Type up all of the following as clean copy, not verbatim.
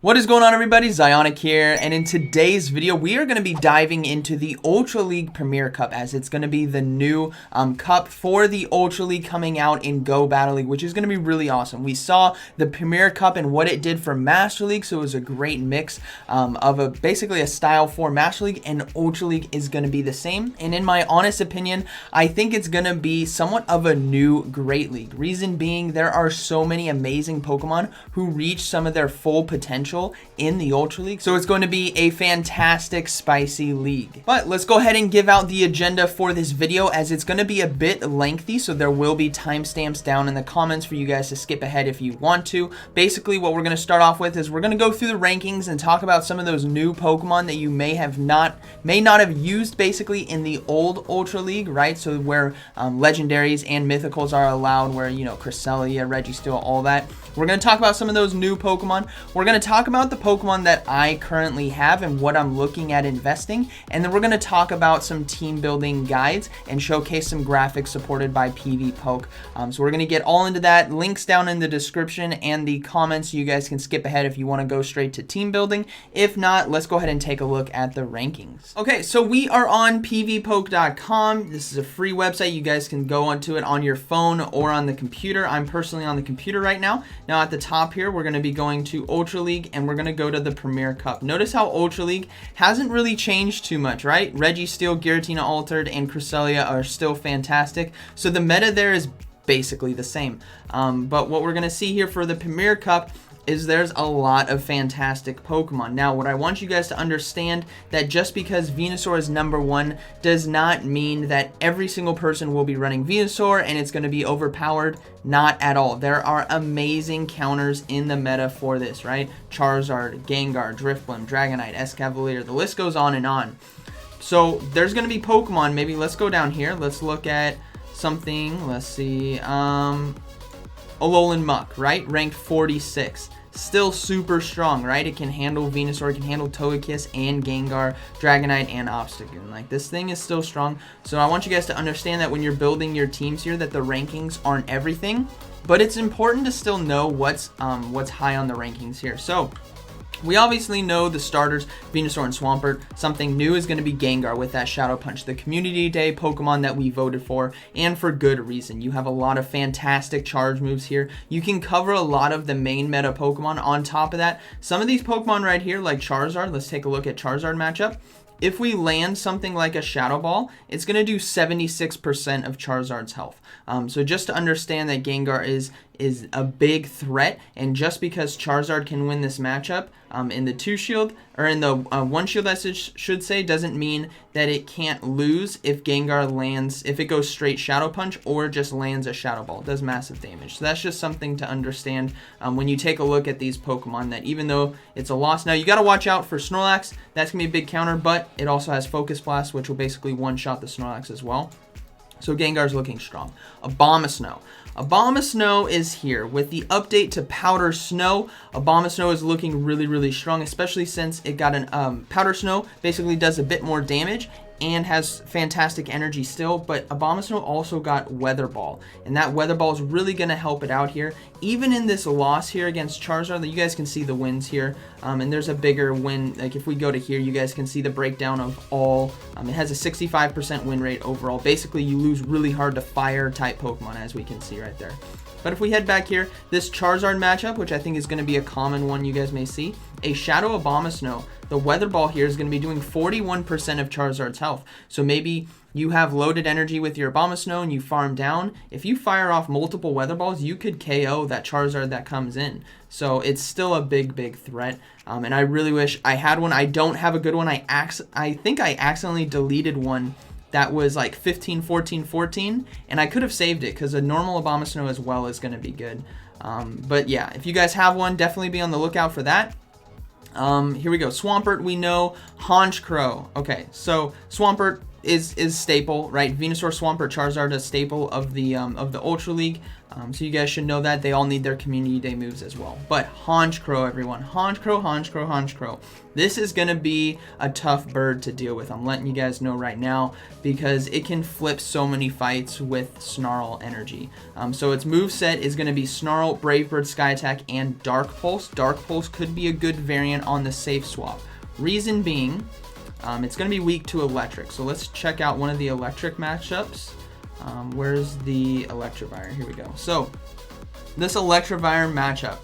What is going on, everybody? ZyoniK here, and in today's video we are going to be diving into the Ultra League Premier Cup, as it's going to be the new cup for the Ultra League coming out in Go Battle League, which is going to be really awesome. We saw the Premier Cup and what it did for Master League, so it was a great mix of basically a style for Master League, and Ultra League is going to be the same. And in my honest opinion, I think it's going to be somewhat of a new Great League. Reason being, there are so many amazing Pokemon who reach some of their full potential in the Ultra League, so it's going to be a fantastic spicy league. But let's go ahead and give out the agenda for this video, as it's going to be a bit lengthy, so there will be timestamps down in the comments for you guys to skip ahead if you want to. Basically, what we're going to start off with is we're going to go through the rankings and talk about some of those new Pokemon that you may not have used basically in the old Ultra League, right? So where legendaries and mythicals are allowed, where, you know, Cresselia, Registeel, all that. We're going to talk about some of those new Pokemon. We're going to talk about the Pokemon that I currently have and what I'm looking at investing. And then we're going to talk about some team building guides and showcase some graphics supported by PvPoke. So we're going to get all into that. Links down in the description and the comments. You guys can skip ahead if you want to go straight to team building. If not, let's go ahead and take a look at the rankings. Okay, so we are on pvpoke.com. This is a free website. You guys can go onto it on your phone or on the computer. I'm personally on the computer right now. Now at the top here, we're going to be going to Ultra League and we're going to go to the Premier Cup. Notice how Ultra League hasn't really changed too much, right? Registeel, Giratina Altered, and Cresselia are still fantastic. So the meta there is basically the same. But what we're going to see here for the Premier Cup is there's a lot of fantastic Pokemon. Now, what I want you guys to understand, that just because Venusaur is #1 does not mean that every single person will be running Venusaur and it's going to be overpowered. Not at all. There are amazing counters in the meta for this, right? Charizard, Gengar, Drifblim, Dragonite, Escavalier, the list goes on and on. So there's going to be Pokemon. Maybe let's go down here. Let's look at something. Let's see. Alolan Muck, right? Ranked 46. Still super strong, right? It can handle Venusaur, it can handle Togekiss and Gengar, Dragonite, and Obstagoon. Like, this thing is still strong. So I want you guys to understand that when you're building your teams here, that the rankings aren't everything, but it's important to still know what's high on the rankings here. So we obviously know the starters, Venusaur and Swampert. Something new is going to be Gengar with that Shadow Punch, the Community Day Pokemon that we voted for, and for good reason. You have a lot of fantastic charge moves here. You can cover a lot of the main meta Pokemon. On top of that, some of these Pokemon right here, like Charizard, let's take a look at Charizard matchup. If we land something like a Shadow Ball, it's going to do 76% of Charizard's health. So just to understand that Gengar is a big threat, and just because Charizard can win this matchup in the 2-shield, or in the 1-shield I should say, doesn't mean that it can't lose if Gengar lands, if it goes straight Shadow Punch or just lands a Shadow Ball. It does massive damage. So that's just something to understand when you take a look at these Pokemon, that even though it's a loss, now you got to watch out for Snorlax. That's going to be a big counter, but it also has Focus Blast, which will basically one-shot the Snorlax as well. So Gengar's looking strong. Abomasnow. Abomasnow is here. With the update to Powder Snow, Abomasnow is looking really, really strong, especially since it got an Powder Snow basically does a bit more damage and has fantastic energy still, but Abomasnow also got Weather Ball, and that Weather Ball is really going to help it out here. Even in this loss here against Charizard, you guys can see the wins here, and there's a bigger win. Like, if we go to here, you guys can see the breakdown of all. It has a 65% win rate overall. Basically, you lose really hard to fire type Pokemon, as we can see right there. But if we head back here, this Charizard matchup, which I think is going to be a common one you guys may see, a Shadow Abomasnow, the Weather Ball here is going to be doing 41% of Charizard's health. So maybe you have loaded energy with your Abomasnow and you farm down. If you fire off multiple Weather Balls, you could KO that Charizard that comes in. So it's still a big, big threat. And I really wish I had one. I don't have a good one. I think I accidentally deleted one that was like 15, 14, 14, and I could have saved it, because a normal Abomasnow as well is going to be good. But yeah, if you guys have one, definitely be on the lookout for that. Here we go. Swampert, we know. Honchkrow. Okay, so Swampert is staple, right? Venusaur, Swampert, Charizard, a staple of the Ultra League. So you guys should know that. They all need their Community Day moves as well. But Honchkrow, everyone. Honchkrow, Honchkrow, Honchkrow. This is going to be a tough bird to deal with. I'm letting you guys know right now because it can flip so many fights with Snarl energy. So its moveset is going to be Snarl, Brave Bird, Sky Attack, and Dark Pulse. Dark Pulse could be a good variant on the safe swap. Reason being, it's going to be weak to Electric. So let's check out one of the Electric matchups. Where's the Electivire? Here we go. So this Electivire matchup,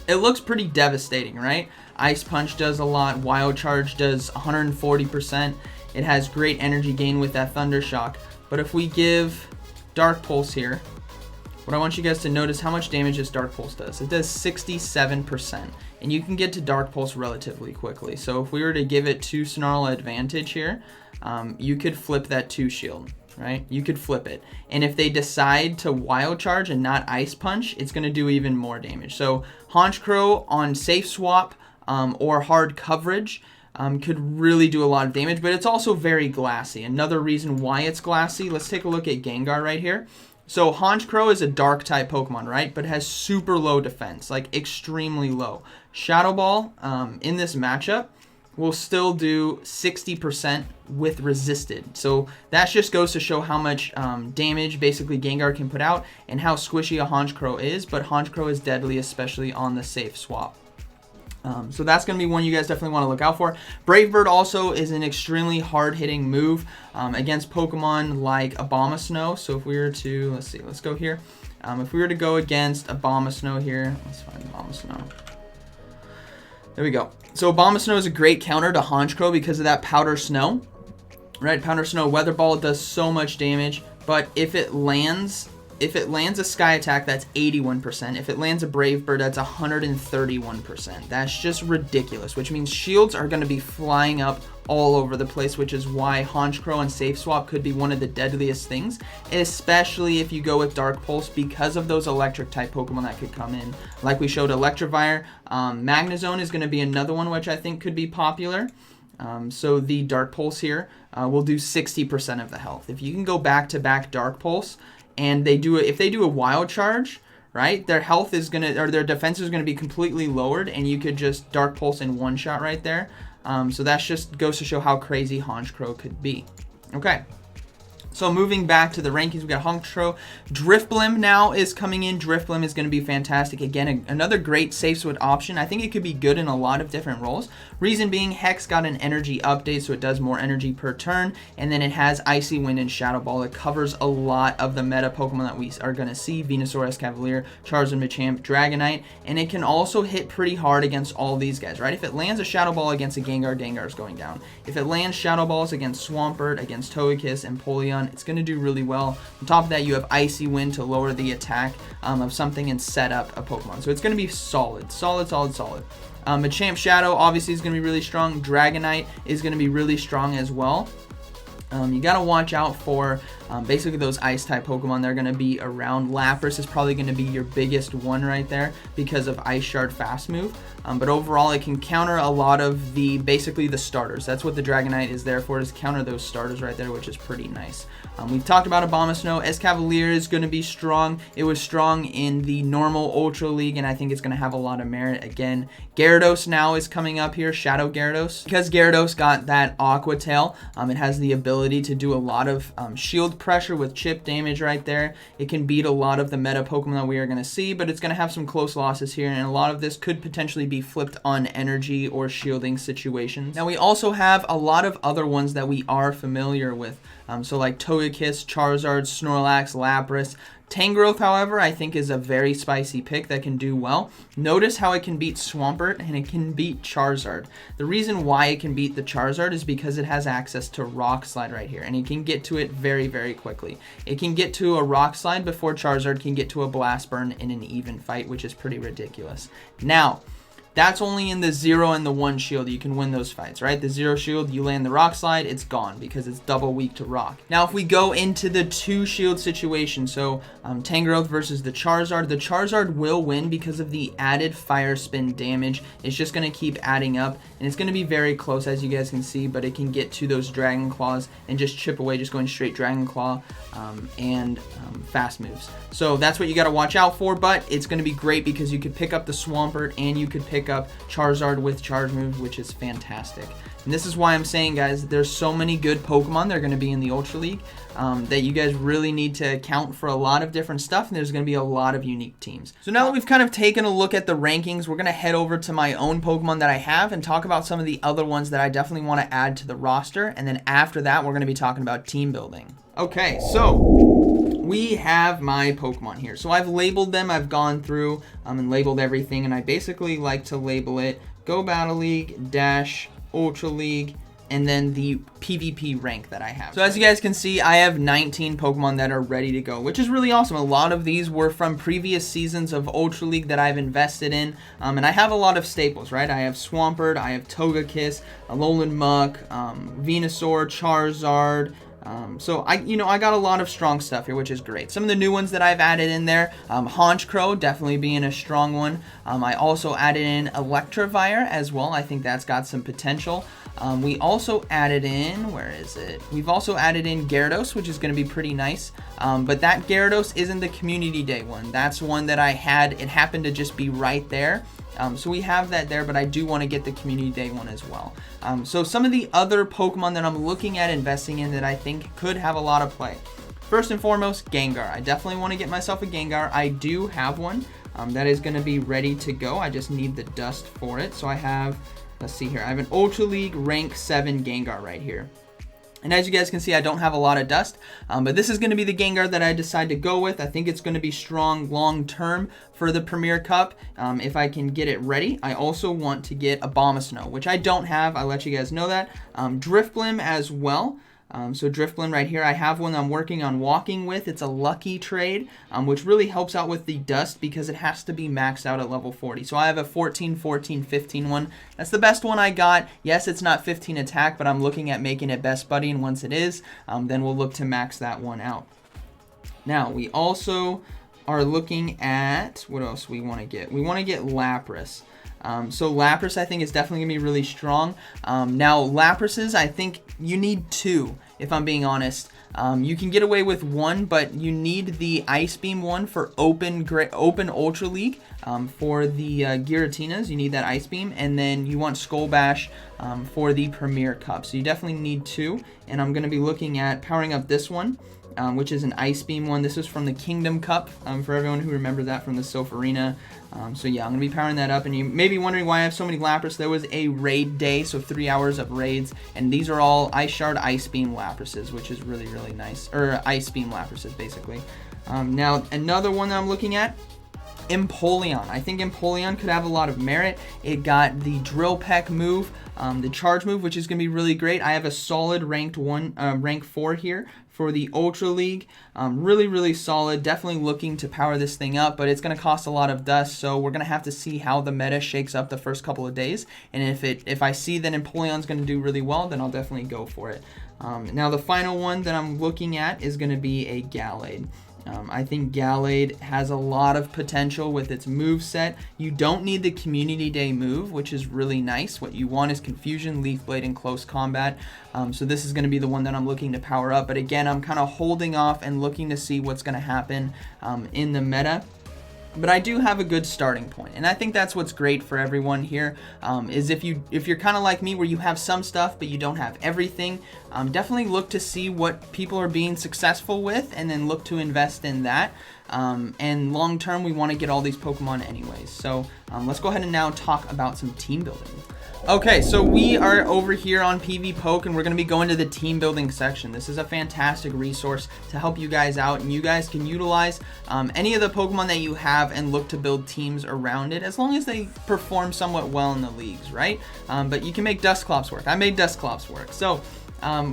it looks pretty devastating, right? Ice Punch does a lot. Wild Charge does 140%. It has great energy gain with that Thunder Shock. But if we give Dark Pulse here, what I want you guys to notice how much damage this Dark Pulse does. It does 67%. And you can get to Dark Pulse relatively quickly. So if we were to give it 2 Snarl advantage here, you could flip that 2 shield. Right? You could flip it. And if they decide to Wild Charge and not Ice Punch, it's going to do even more damage. So Honchkrow on safe swap or hard coverage could really do a lot of damage, but it's also very glassy. Another reason why it's glassy, let's take a look at Gengar right here. So Honchkrow is a dark type Pokemon, right? But has super low defense, like extremely low. Shadow Ball in this matchup will still do 60% with resisted. So that just goes to show how much damage basically Gengar can put out and how squishy a Honchkrow is, but Honchkrow is deadly, especially on the safe swap. So that's going to be one you guys definitely want to look out for. Brave Bird also is an extremely hard-hitting move against Pokemon like Abomasnow. So if we were to, let's go here. If we were to go against Abomasnow here, let's find Abomasnow. There we go. So Abomasnow is a great counter to Honchkrow because of that Powder Snow. Right, Powder Snow Weather Ball does so much damage, but if it lands a Sky Attack, that's 81%. If it lands a Brave Bird, that's 131%. That's just ridiculous, which means shields are going to be flying up all over the place, which is why Honchkrow and Safe Swap could be one of the deadliest things, especially if you go with Dark Pulse because of those electric type Pokemon that could come in. Like we showed Electivire, Magnezone is going to be another one which I think could be popular. So the Dark Pulse here will do 60% of the health. If you can go back-to-back Dark Pulse, and if they do a Wild Charge, right, their health is their defense is gonna be completely lowered, and you could just Dark Pulse in one shot right there. So that just goes to show how crazy Honchkrow could be. Okay. So moving back to the rankings, we got Honchkrow. Drifblim now is coming in. Drifblim is going to be fantastic. Again, another great safe switch option. I think it could be good in a lot of different roles. Reason being, Hex got an energy update, so it does more energy per turn. And then it has Icy Wind and Shadow Ball. It covers a lot of the meta Pokemon that we are going to see. Venusaur, Escavalier, Charizard, Machamp, Dragonite. And it can also hit pretty hard against all these guys, right? If it lands a Shadow Ball against a Gengar, Gengar is going down. If it lands Shadow Balls against Swampert, against Togekiss, Empoleon, it's going to do really well. On top of that, you have Icy Wind to lower the attack of something and set up a Pokemon. So it's going to be solid. Machamp Shadow obviously is going to be really strong. Dragonite is going to be really strong as well. You got to watch out for basically those ice type Pokemon. They're going to be around. Lapras is probably going to be your biggest one right there because of Ice Shard fast move. But overall, it can counter a lot of basically the starters. That's what the Dragonite is there for, is counter those starters right there, which is pretty nice. We've talked about Abomasnow. Escavalier is going to be strong. It was strong in the normal Ultra League, and I think it's going to have a lot of merit again. Gyarados now is coming up here, Shadow Gyarados. Because Gyarados got that Aqua Tail, it has the ability to do a lot of shield pressure with chip damage right there. It can beat a lot of the meta Pokemon that we are going to see, but it's going to have some close losses here, and a lot of this could potentially be flipped on energy or shielding situations. Now, we also have a lot of other ones that we are familiar with. So like Togekiss, Charizard, Snorlax, Lapras. Tangrowth, however, I think is a very spicy pick that can do well. Notice how it can beat Swampert and it can beat Charizard. The reason why it can beat the Charizard is because it has access to Rock Slide right here, and it can get to it very, very quickly. It can get to a Rock Slide before Charizard can get to a Blast Burn in an even fight, which is pretty ridiculous. Now, that's only in the 0 and the 1 shield you can win those fights, right? The 0 shield, you land the rock slide, it's gone because it's double weak to rock. Now, if we go into the 2 shield situation, so Tangrowth versus the Charizard will win because of the added fire spin damage. It's just going to keep adding up, and it's going to be very close, as you guys can see, but it can get to those Dragon Claws and just chip away, just going straight Dragon Claw and fast moves. So that's what you got to watch out for, but it's going to be great because you could pick up the Swampert and you could pick up Charizard with charge moves, which is fantastic. And this is why I'm saying, guys, there's so many good Pokemon that are going to be in the Ultra League that you guys really need to account for a lot of different stuff, and there's going to be a lot of unique teams. So now that we've kind of taken a look at the rankings, we're going to head over to my own Pokemon that I have and talk about some of the other ones that I definitely want to add to the roster, and then after that, we're going to be talking about team building. Okay, so we have my Pokemon here. So I've labeled them, I've gone through and labeled everything, and I basically like to label it Go Battle League dash Ultra League, and then the PvP rank that I have. So as you guys can see, I have 19 Pokemon that are ready to go, which is really awesome. A lot of these were from previous seasons of Ultra League that I've invested in, and I have a lot of staples, right? I have Swampert, I have Togekiss, Alolan Muck, Venusaur, Charizard. So I got a lot of strong stuff here, which is great. Some of the new ones that I've added in there, Honchkrow definitely being a strong one. I also added in Electivire as well. I think that's got some potential. We also added in, where is it? We've also added in Gyarados, which is going to be pretty nice. But that Gyarados isn't the Community Day one. That's one that I had. It happened to just be right there. So we have that there, but I do want to get the Community Day one as well. So some of the other Pokemon that I'm looking at investing in that I think could have a lot of play. First and foremost, Gengar. I definitely want to get myself a Gengar. I do have one that is going to be ready to go. I just need the dust for it. So I have, let's see here, I have an Ultra League rank 7 Gengar right here. And as you guys can see, I don't have a lot of dust, but this is going to be the Gengar that I decide to go with. I think it's going to be strong long-term for the Premier Cup if I can get it ready. I also want to get a Abomasnow, which I don't have. I'll let you guys know that. Drifblim as well. So Drifblim right here, I have one I'm working on walking with. It's a lucky trade, which really helps out with the dust because it has to be maxed out at level 40. So I have a 14, 14, 15 one. That's the best one I got. Yes, it's not 15 attack, but I'm looking at making it best buddy, and once it is, then we'll look to max that one out. Now, we also are looking at, what else we want to get? We want to get Lapras. So Lapras, I think, is definitely going to be really strong. Now, Laprases, I think you need 2, if I'm being honest. You can get away with 1, but you need the Ice Beam one for open Ultra League. For the Giratinas, you need that Ice Beam, and then you want Skull Bash for the Premier Cup. So you definitely need 2, and I'm going to be looking at powering up this one. Which is an Ice Beam one. This is from the Kingdom Cup, for everyone who remembered that from the Sylph Arena. So yeah, I'm going to be powering that up, and you may be wondering why I have so many Lapras. There was a raid day, so 3 hours of raids, and these are all Ice Shard Ice Beam Laprases, which is really, really nice. Or Ice Beam Laprases, basically. Now, another one that I'm looking at, Empoleon. I think Empoleon could have a lot of merit. It got the Drill Peck move, the charge move, which is going to be really great. I have a solid rank 4 here for the Ultra League. Really, really solid. Definitely looking to power this thing up, but it's going to cost a lot of dust, so we're going to have to see how the meta shakes up the first couple of days. And if I see that Empoleon's going to do really well, then I'll definitely go for it. Now, the final one that I'm looking at is going to be a Gallade. I think Gallade has a lot of potential with its move set. You don't need the Community Day move, which is really nice. What you want is Confusion, Leaf Blade, and Close Combat. So this is going to be the one that I'm looking to power up. But again, I'm kind of holding off and looking to see what's going to happen in the meta. But I do have a good starting point, and I think that's what's great for everyone here, is if you're kind of like me where you have some stuff but you don't have everything, definitely look to see what people are being successful with and then look to invest in that. And long term, we want to get all these Pokemon anyways. So let's go ahead and now talk about some team building. Okay, so we are over here on PvPoke, and we're going to be going to the team building section. This is a fantastic resource to help you guys out, and you guys can utilize any of the Pokemon that you have and look to build teams around it, as long as they perform somewhat well in the leagues, right? But you can make Dusclops work. I made Dusclops work. So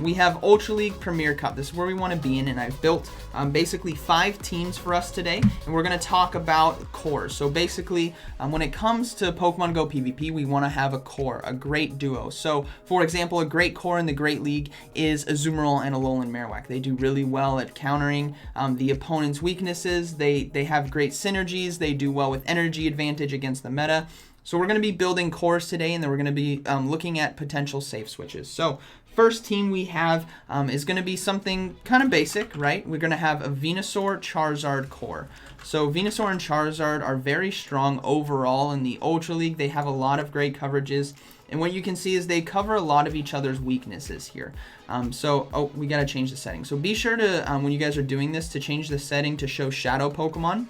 we have Ultra League Premier Cup. This is where we want to be in, and I've built basically 5 teams for us today, and we're going to talk about cores. So basically, when it comes to Pokemon Go PvP, we want to have a core, a great duo. So, for example, a great core in the Great League is Azumarill and Alolan Marowak. They do really well at countering the opponent's weaknesses. They have great synergies. They do well with energy advantage against the meta. So we're going to be building cores today, and then we're going to be looking at potential safe switches. So first team we have is going to be something kind of basic, right? We're going to have a Venusaur Charizard core. So Venusaur and Charizard are very strong overall in the Ultra League. They have a lot of great coverages. And what you can see is they cover a lot of each other's weaknesses here. We got to change the setting. So be sure to, when you guys are doing this, to change the setting to show Shadow Pokemon.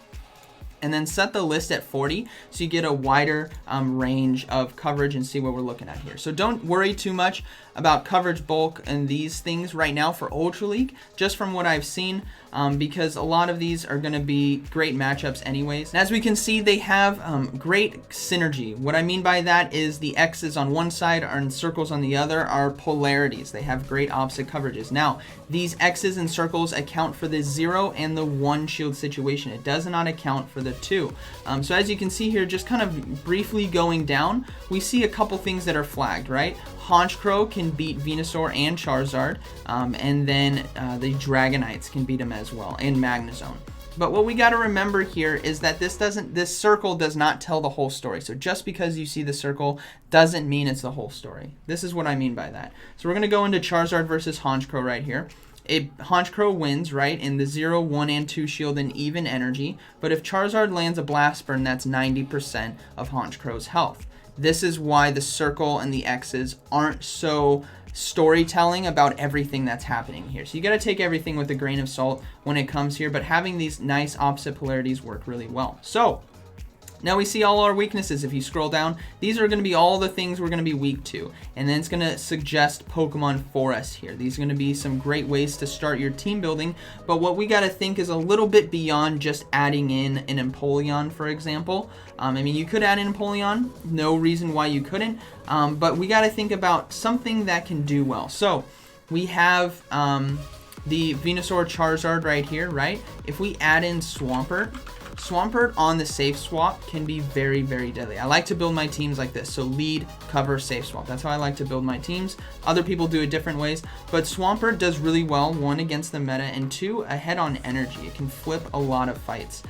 And then set the list at 40 so you get a wider range of coverage and see what we're looking at here. So don't worry too much about coverage bulk and these things right now for Ultra League, just from what I've seen, because a lot of these are going to be great matchups anyways. And as we can see, they have great synergy. What I mean by that is the X's on one side and circles on the other are polarities. They have great opposite coverages. Now, these X's and circles account for the 0 and the 1 shield situation. It does not account for the 2. So as you can see here, just kind of briefly going down, we see a couple things that are flagged, right? Honchkrow can beat Venusaur and Charizard, and then the Dragonites can beat him as well, and Magnezone. But what we got to remember here is that this circle does not tell the whole story. So just because you see the circle doesn't mean it's the whole story. This is what I mean by that. So we're going to go into Charizard versus Honchkrow right here. Honchkrow wins, right, in the 0, 1, and 2 shield and even energy. But if Charizard lands a Blast Burn, that's 90% of Honchkrow's health. This is why the circle and the X's aren't so storytelling about everything that's happening here. So you got to take everything with a grain of salt when it comes here, but having these nice opposite polarities work really well. So now we see all our weaknesses. If you scroll down, these are going to be all the things we're going to be weak to. And then it's going to suggest Pokemon for us here. These are going to be some great ways to start your team building. But what we got to think is a little bit beyond just adding in an Empoleon, for example. I mean, you could add an Empoleon. No reason why you couldn't. But we got to think about something that can do well. So we have the Venusaur Charizard right here, right? If we add in Swampert on the safe swap can be very, very deadly. I like to build my teams like this. So lead, cover, safe swap. That's how I like to build my teams. Other people do it different ways. But Swampert does really well, 1, against the meta, and 2, ahead on energy. It can flip a lot of fights.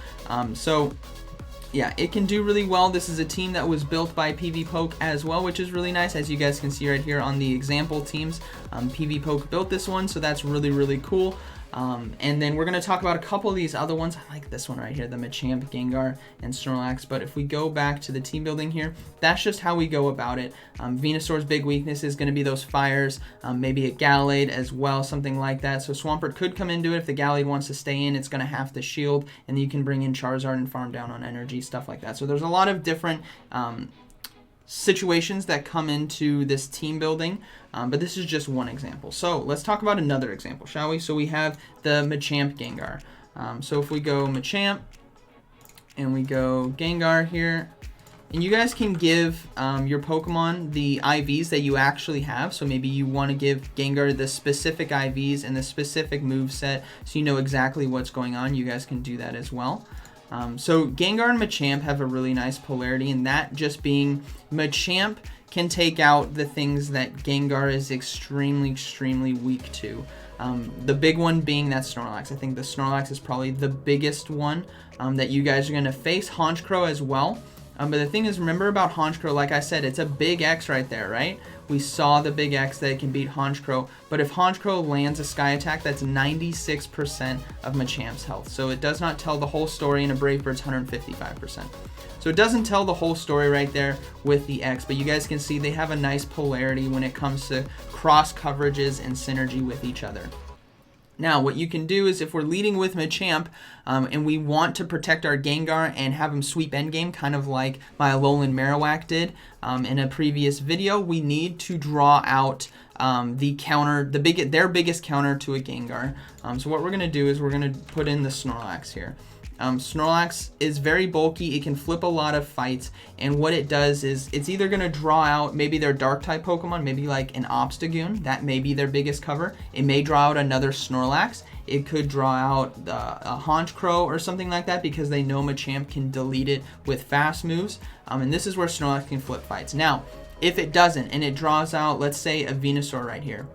Yeah, it can do really well. This is a team that was built by PvPoke as well, which is really nice. As you guys can see right here on the example teams, PvPoke built this one, so that's really, really cool. And then we're going to talk about a couple of these other ones. I like this one right here, the Machamp, Gengar, and Snorlax. But if we go back to the team building here, that's just how we go about it. Venusaur's big weakness is going to be those fires, maybe a Gallade as well, something like that. So Swampert could come into it. If the Gallade wants to stay in, it's going to have to shield, and then you can bring in Charizard and farm down on energy, stuff like that. So there's a lot of different situations that come into this team building, but this is just one example. So let's talk about another example, shall we? So we have the Machamp Gengar. So if we go Machamp and we go Gengar here, and you guys can give your Pokemon the IVs that you actually have. So maybe you want to give Gengar the specific IVs and the specific move set so you know exactly what's going on. You guys can do that as well. So Gengar and Machamp have a really nice polarity, and that just being Machamp can take out the things that Gengar is extremely, extremely weak to. The big one being that Snorlax. I think the Snorlax is probably the biggest one that you guys are going to face. Honchkrow as well. But the thing is, remember about Honchkrow, like I said, it's a big X right there, right? We saw the big X that it can beat Honchkrow. But if Honchkrow lands a Sky Attack, that's 96% of Machamp's health. So it does not tell the whole story, and a Brave Bird's 155%. So it doesn't tell the whole story right there with the X. But you guys can see they have a nice polarity when it comes to cross coverages and synergy with each other. Now, what you can do is if we're leading with Machamp and we want to protect our Gengar and have him sweep endgame, kind of like my Alolan Marowak did in a previous video, we need to draw out the counter, their biggest counter to a Gengar. So what we're going to do is we're going to put in the Snorlax here. Snorlax is very bulky. It can flip a lot of fights, and what it does is it's either going to draw out maybe their dark type Pokemon, maybe like an Obstagoon. That may be their biggest cover. It may draw out another Snorlax. It could draw out a Honchkrow or something like that, because they know Machamp can delete it with fast moves. And this is where Snorlax can flip fights. Now, if it doesn't and it draws out, let's say, a Venusaur right here,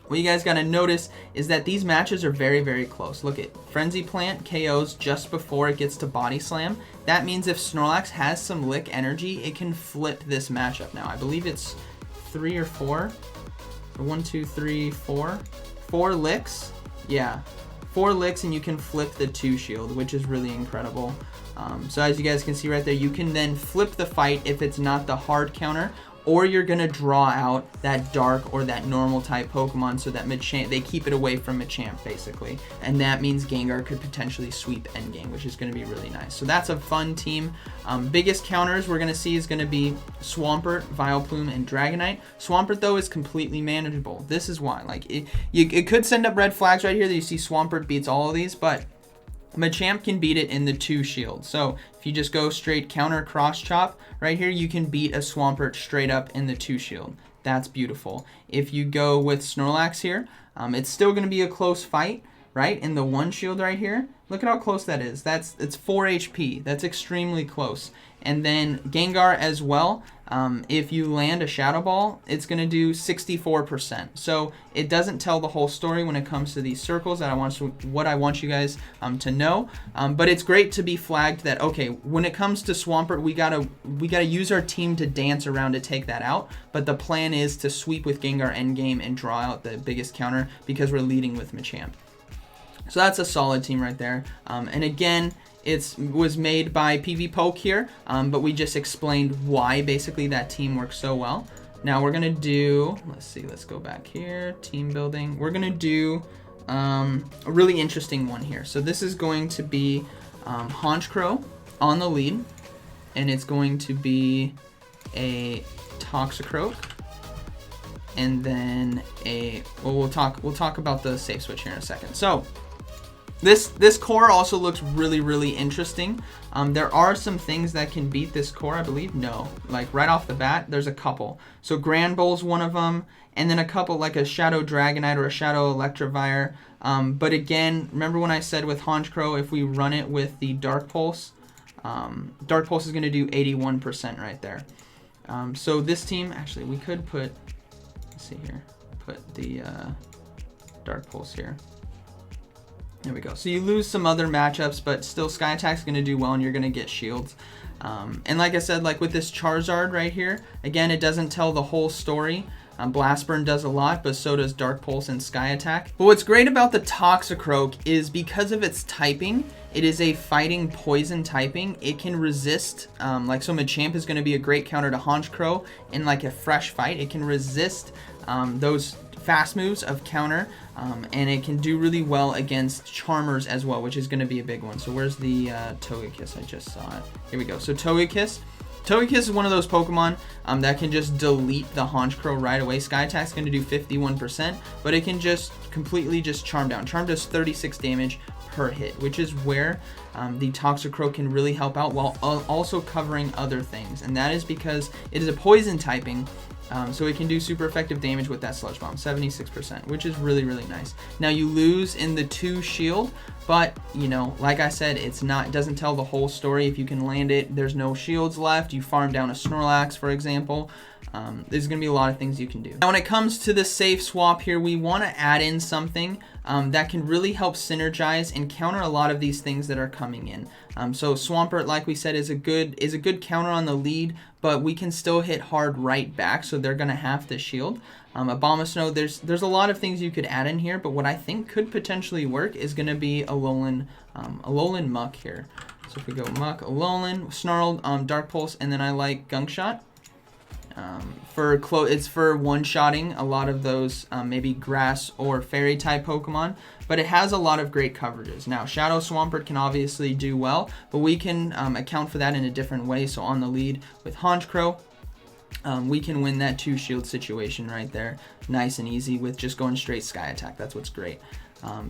what you guys got to notice is that these matches are very, very close. Look at Frenzy Plant KOs just before it gets to Body Slam. That means if Snorlax has some Lick energy, it can flip this matchup. Now, I believe it's 3 or 4. 1, 2, 3, 4. 4 licks. Yeah, 4 licks and you can flip the 2 shield, which is really incredible. So as you guys can see right there, you can then flip the fight if it's not the hard counter, or you're going to draw out that dark or that normal type Pokemon so that Machamp, they keep it away from Machamp basically. And that means Gengar could potentially sweep endgame, which is going to be really nice. So that's a fun team. Biggest counters we're going to see is going to be Swampert, Vileplume, and Dragonite. Swampert though is completely manageable. This is why, like, it could send up red flags right here that you see Swampert beats all of these, but Machamp can beat it in the 2 shield. So if you just go straight counter cross chop right here, you can beat a Swampert straight up in the 2 shield. That's beautiful. If you go with Snorlax here, it's still going to be a close fight, right? In the 1 shield right here, look at how close that is. It's 4 HP. That's extremely close. And then Gengar as well, if you land a Shadow Ball, it's going to do 64%. So it doesn't tell the whole story when it comes to these circles that what I want you guys to know. But it's great to be flagged that, okay, when it comes to Swampert, we gotta use our team to dance around to take that out. But the plan is to sweep with Gengar endgame and draw out the biggest counter because we're leading with Machamp. So that's a solid team right there. And again, it was made by PV Poke here, but we just explained why basically that team works so well. Now we're gonna do, let's go back here, team building. We're gonna do a really interesting one here. So this is going to be Honchkrow on the lead, and it's going to be a Toxicroak, and then we'll talk about the safe switch here in a second. So this core also looks really, really interesting. There are some things that can beat this core, I believe. No, like right off the bat, there's a couple. So Grand Bull's one of them, and then a couple like a Shadow Dragonite or a Shadow Electivire. But again, remember when I said with Honchkrow, if we run it with the Dark Pulse is going to do 81% right there. So this team, actually, we could put, let's see here, put the Dark Pulse here. There we go. So you lose some other matchups, but still Sky Attack's going to do well and you're going to get shields. And like I said, like with this Charizard right here, again, it doesn't tell the whole story. Blast Burn does a lot, but so does Dark Pulse and Sky Attack. But what's great about the Toxicroak is because of its typing, it is a fighting poison typing. It can resist, like so Machamp is going to be a great counter to Honchkrow in like a fresh fight. It can resist those fast moves of counter, and it can do really well against Charmers as well, which is going to be a big one. So where's the Togekiss? I just saw it. Here we go. So Togekiss is one of those Pokemon that can just delete the Honchkrow right away. Sky Attack's going to do 51%, but it can just completely just Charm down. Charm does 36 damage per hit, which is where the Toxicroak can really help out while also covering other things. And that is because it is a poison typing, so it can do super effective damage with that Sludge Bomb, 76%, which is really, really nice. Now you lose in the 2 shield, but you know, like I said, it doesn't tell the whole story. If you can land it, there's no shields left. You farm down a Snorlax, for example. There's going to be a lot of things you can do. Now, when it comes to the safe swap here, we want to add in something that can really help synergize and counter a lot of these things that are coming in. So Swampert, like we said, is a good counter on the lead, but we can still hit hard right back, so they're going to have to shield. Abomasnow, there's a lot of things you could add in here, but what I think could potentially work is going to be a Alolan Muck here. So if we go Muck, Alolan, Snarled, Dark Pulse, and then I like Gunk Shot. It's for one-shotting a lot of those maybe grass or fairy type Pokemon, but it has a lot of great coverages. Now Shadow Swampert can obviously do well, but we can account for that in a different way. So on the lead with Honchkrow, we can win that 2 shield situation right there, nice and easy with just going straight Sky Attack. That's what's great.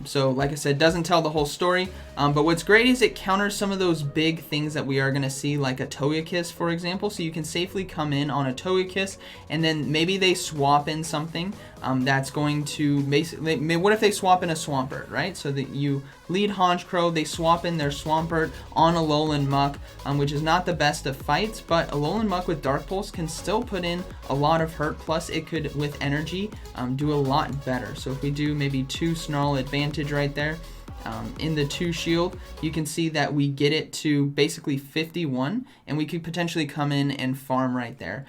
So like I said, doesn't tell the whole story, but what's great is it counters some of those big things that we are going to see, like a Togekiss, for example. So you can safely come in on a Togekiss, and then maybe they swap in something that's going to basically, what if they swap in a Swampert, right? So that you lead Honchkrow, they swap in their Swampert on a Alolan Muck, which is not the best of fights, but Alolan Muck with Dark Pulse can still put in a lot of hurt, plus it could, with energy, do a lot better. So if we do maybe 2 Snarl advantage right there, in the 2 shield, you can see that we get it to basically 51, and we could potentially come in and farm right there.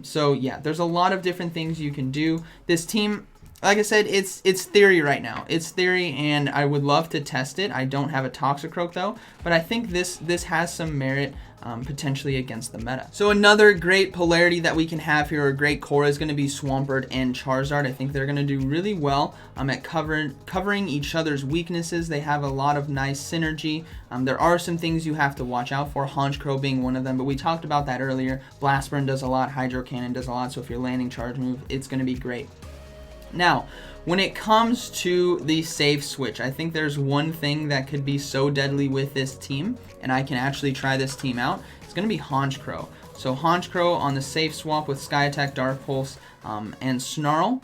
So yeah, there's a lot of different things you can do. This team, like I said, it's theory right now. It's theory, and I would love to test it. I don't have a Toxicroak though, but I think this has some merit potentially against the meta. So another great polarity that we can have here, or great core, is going to be Swampert and Charizard. I think they're going to do really well at covering each other's weaknesses. They have a lot of nice synergy. There are some things you have to watch out for, Honchkrow being one of them, but we talked about that earlier. Blast Burn does a lot, Hydro Cannon does a lot, so if you're landing charge move, it's going to be great. Now, when it comes to the save switch, I think there's one thing that could be so deadly with this team, and I can actually try this team out. It's going to be Honchkrow. So Honchkrow on the save swap with Sky Attack, Dark Pulse, and Snarl,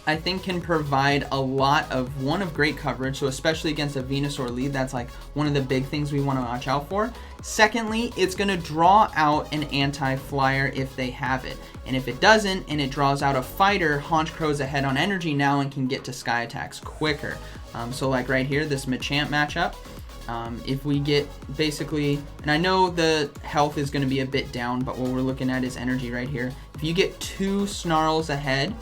I think can provide a lot of great coverage, so especially against a Venusaur lead, that's like one of the big things we want to watch out for. Secondly, it's going to draw out an anti-flyer if they have it, and if it doesn't and it draws out a fighter, Honchkrow's ahead on energy now and can get to Sky Attacks quicker. So like right here, this Machamp matchup, if we get basically, and I know the health is going to be a bit down, but what we're looking at is energy right here. If you get 2 Snarls ahead,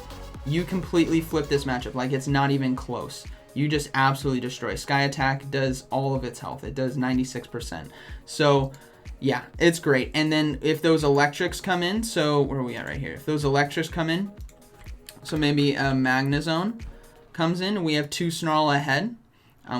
you completely flip this matchup, like it's not even close. You just absolutely destroy. Sky Attack does all of its health. It does 96%. So yeah, it's great. And then if those electrics come in, so where are we at right here? If those electrics come in, so maybe a Magnezone comes in, and we have 2 Snarl ahead,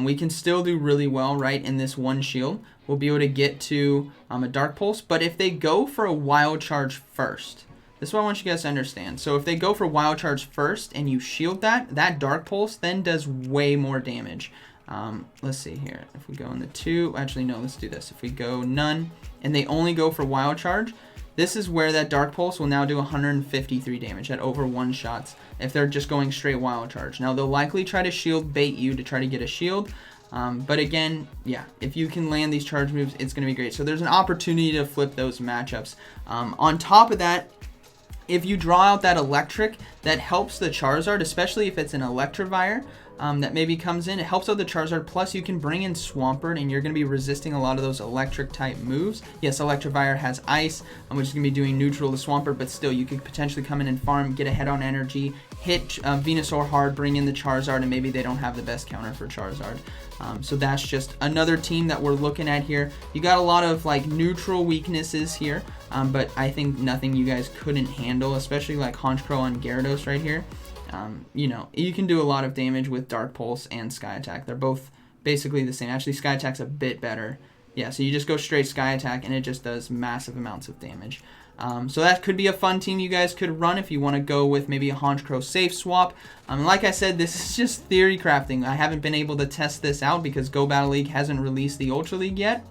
we can still do really well, right, in this 1 shield. We'll be able to get to a Dark Pulse, but if they go for a Wild Charge first, this is what I want you guys to understand. So if they go for Wild Charge first and you shield that Dark Pulse then does way more damage. Let's see here. If we go in the 2, actually no, let's do this. If we go none and they only go for Wild Charge, this is where that Dark Pulse will now do 153 damage at over 1 shots if they're just going straight Wild Charge. Now they'll likely try to shield bait you to try to get a shield. But again, yeah, if you can land these charge moves, it's going to be great. So there's an opportunity to flip those matchups. On top of that, if you draw out that electric, that helps the Charizard, especially if it's an Electivire that maybe comes in. It helps out the Charizard, plus you can bring in Swampert, and you're going to be resisting a lot of those electric type moves. Yes, Electivire has Ice, which is going to be doing neutral to Swampert, but still, you could potentially come in and farm, get ahead on energy, hit Venusaur hard, bring in the Charizard, and maybe they don't have the best counter for Charizard. So that's just another team that we're looking at here. You got a lot of like neutral weaknesses here, but I think nothing you guys couldn't handle, especially like Honchkrow and Gyarados right here. You know, you can do a lot of damage with Dark Pulse and Sky Attack. They're both basically the same. Actually, Sky Attack's a bit better. Yeah, so you just go straight Sky Attack and it just does massive amounts of damage. So that could be a fun team you guys could run if you want to go with maybe a Honchkrow safe swap. Like I said, this is just theory crafting. I haven't been able to test this out because Go Battle League hasn't released the Ultra League yet.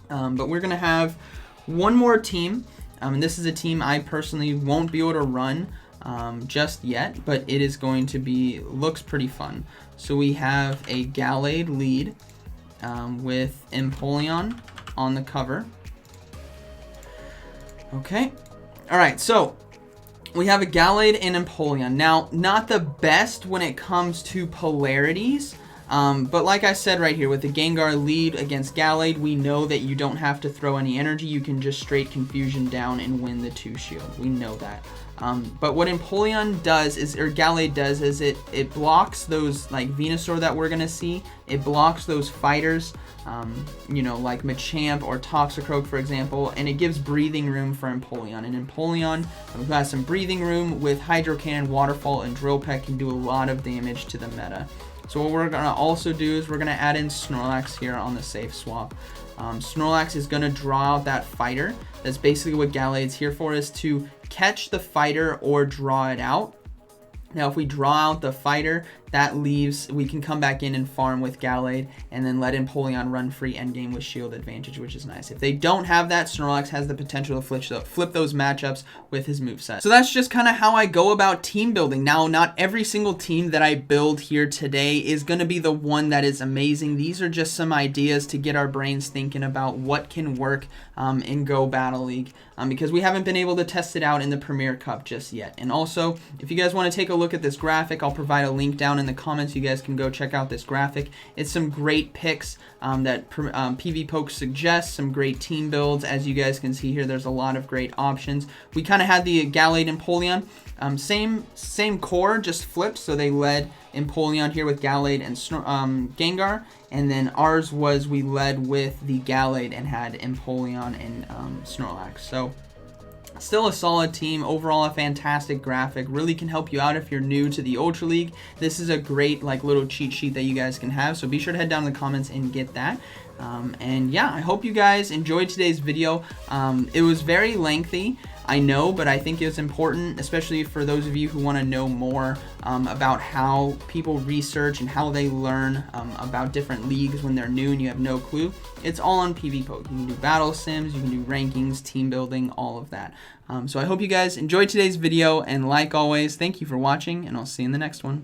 But we're going to have one more team. And this is a team I personally won't be able to run just yet, but it is going to be, looks pretty fun. So we have a Gallade lead with Empoleon on the cover. Okay, alright, so we have a Gallade and Empoleon. Now, not the best when it comes to polarities, but like I said right here, with the Gengar lead against Gallade, we know that you don't have to throw any energy. You can just straight Confusion down and win the 2 shield. We know that. But what Empoleon does is, or Gallade does, is it blocks those, like Venusaur that we're going to see. It blocks those fighters, you know, like Machamp or Toxicroak, for example, and it gives breathing room for Empoleon. And Empoleon, who has some breathing room with Hydro Cannon, Waterfall, and Drill Peck, can do a lot of damage to the meta. So what we're going to also do is we're going to add in Snorlax here on the safe swap. Snorlax is going to draw out that fighter. That's basically what Gallade's here for, is to catch the fighter or draw it out. Now, if we draw out the fighter, that leaves, we can come back in and farm with Gallade, and then let Empoleon run free endgame with shield advantage, which is nice. If they don't have that, Snorlax has the potential to flip those matchups with his moveset. So that's just kind of how I go about team building. Now, not every single team that I build here today is going to be the one that is amazing. These are just some ideas to get our brains thinking about what can work in Go Battle League, because we haven't been able to test it out in the Premier Cup just yet. And also, if you guys want to take a look at this graphic, I'll provide a link down in the comments. You guys can go check out this graphic. It's some great picks that PvPoke suggests, some great team builds. As you guys can see here, there's a lot of great options. We kind of had the Gallade and Empoleon. Same core, just flipped, so they led Empoleon here with Gallade and Gengar, and then ours was we led with the Gallade and had Empoleon and Snorlax. So still a solid team. Overall, a fantastic graphic. Really can help you out if you're new to the Ultra League. This is a great little cheat sheet that you guys can have, so be sure to head down in the comments and get that. And yeah, I hope you guys enjoyed today's video. It was very lengthy, I know, but I think it's important, especially for those of you who want to know more about how people research and how they learn about different leagues when they're new and you have no clue. It's all on PvPoke. You can do battle sims, you can do rankings, team building, all of that. So I hope you guys enjoyed today's video, and like always, thank you for watching, and I'll see you in the next one.